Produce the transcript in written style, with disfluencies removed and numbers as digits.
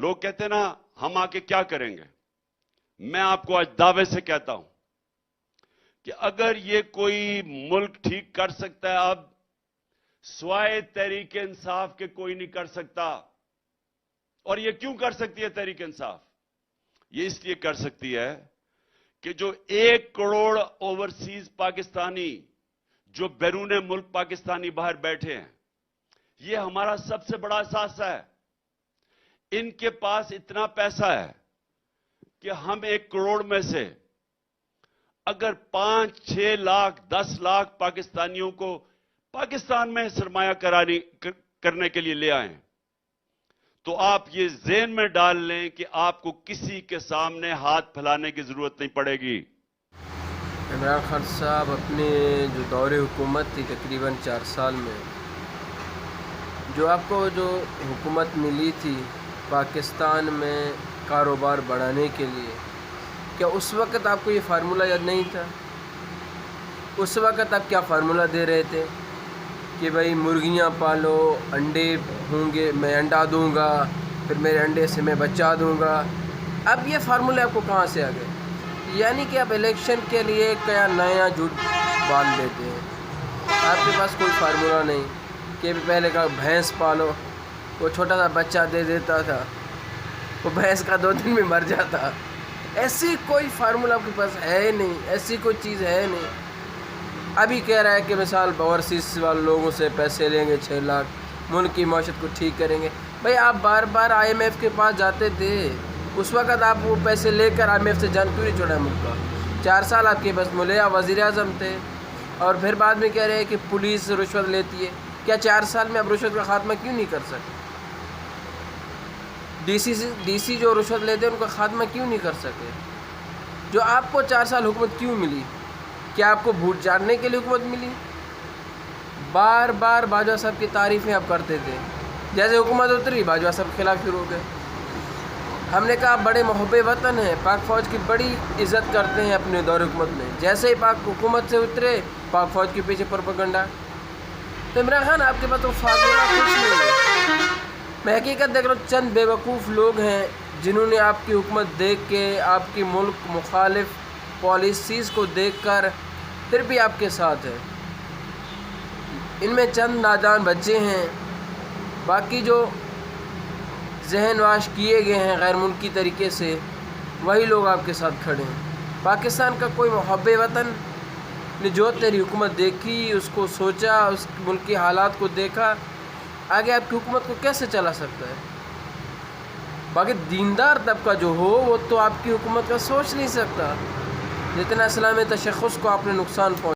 لوگ کہتے ہیں نا ہم آ کے کیا کریں گے. میں آپ کو آج دعوے سے کہتا ہوں کہ اگر یہ کوئی ملک ٹھیک کر سکتا ہے اب سوائے تحریک انصاف کے کوئی نہیں کر سکتا. اور یہ کیوں کر سکتی ہے تحریک انصاف؟ یہ اس لیے کر سکتی ہے کہ جو 1 کروڑ اوورسیز پاکستانی جو بیرون ملک پاکستانی باہر بیٹھے ہیں، یہ ہمارا سب سے بڑا اثاثہ ہے. ان کے پاس اتنا پیسہ ہے کہ ہم 1 کروڑ میں سے اگر 5-6 لاکھ 10 لاکھ پاکستانیوں کو پاکستان میں سرمایہ کاری کرنے کے لیے لے آئیں تو آپ یہ ذہن میں ڈال لیں کہ آپ کو کسی کے سامنے ہاتھ پھیلانے کی ضرورت نہیں پڑے گی. عمران خان صاحب اپنے جو دور حکومت تھی تقریباً 4 سال میں، جو آپ کو جو حکومت ملی تھی پاکستان میں کاروبار بڑھانے کے لیے، کیا اس وقت آپ کو یہ فارمولہ یاد نہیں تھا؟ اس وقت آپ کیا فارمولہ دے رہے تھے کہ بھائی مرغیاں پالو، انڈے ہوں گے، میں انڈا دوں گا، پھر میرے انڈے سے میں بچہ دوں گا. اب یہ فارمولہ آپ کو کہاں سے آ گئے؟ یعنی کہ آپ الیکشن کے لیے کیا نیا جھوٹ بال دیتے ہیں. آپ کے پاس کوئی فارمولہ نہیں کہ پہلے کا بھینس پالو، وہ چھوٹا سا بچہ دے دیتا تھا، وہ بھینس کا 2 دن میں مر جاتا. ایسی کوئی فارمولہ آپ کے پاس ہے نہیں، ایسی کوئی چیز ہے نہیں. ابھی کہہ رہا ہے کہ مثال اوورسیز والے لوگوں سے پیسے لیں گے 6 لاکھ، ملک کی معیشت کو ٹھیک کریں گے. بھائی آپ بار بار IMF کے پاس جاتے تھے، اس وقت آپ وہ پیسے لے کر IMF سے جان کیوں نہیں چھوڑا ملک کا؟ 4 سال آپ کے پاس ملیا وزیر اعظم تھے، اور پھر بعد میں کہہ رہے ہیں کہ پولیس رشوت لیتی ہے. کیا 4 سال میں آپ رشوت کا خاتمہ کیوں نہیں کر سکتے؟ ڈی سی جو رشوت لیتے ہیں ان کا خاتمہ کیوں نہیں کر سکے؟ جو آپ کو 4 سال حکومت کیوں ملی؟ کیا آپ کو بھوٹ جاننے کے لیے حکومت ملی؟ بار بار باجوہ صاحب کی تعریفیں آپ کرتے تھے، جیسے حکومت اتری باجوہ صاحب کے خلاف شروع ہو گئے. ہم نے کہا آپ بڑے محب وطن ہیں، پاک فوج کی بڑی عزت کرتے ہیں اپنے دور حکومت میں، جیسے ہی پاک حکومت سے اترے پاک فوج کے پیچھے پروپیگنڈا. تو عمران خان آپ کے پاس تو فارمولہ کچھ نہیں ہے. میں حقیقت دیکھ رہا ہوں چند بے وقوف لوگ ہیں جنہوں نے آپ کی حکومت دیکھ کے، آپ کی ملک مخالف پالیسیز کو دیکھ کر پھر بھی آپ کے ساتھ ہیں. ان میں چند نادان بچے ہیں، باقی جو ذہن واش کیے گئے ہیں غیر ملکی طریقے سے، وہی لوگ آپ کے ساتھ کھڑے ہیں. پاکستان کا کوئی محب وطن نے جو تیری حکومت دیکھی، اس کو سوچا، اس ملک کی حالات کو دیکھا، آگے آپ کی حکومت کو کیسے چلا سکتا ہے؟ باقی دیندار طبقہ جو ہو وہ تو آپ کی حکومت کا سوچ نہیں سکتا. جتنا اسلامی تشخص کو آپ نے نقصان پہنچا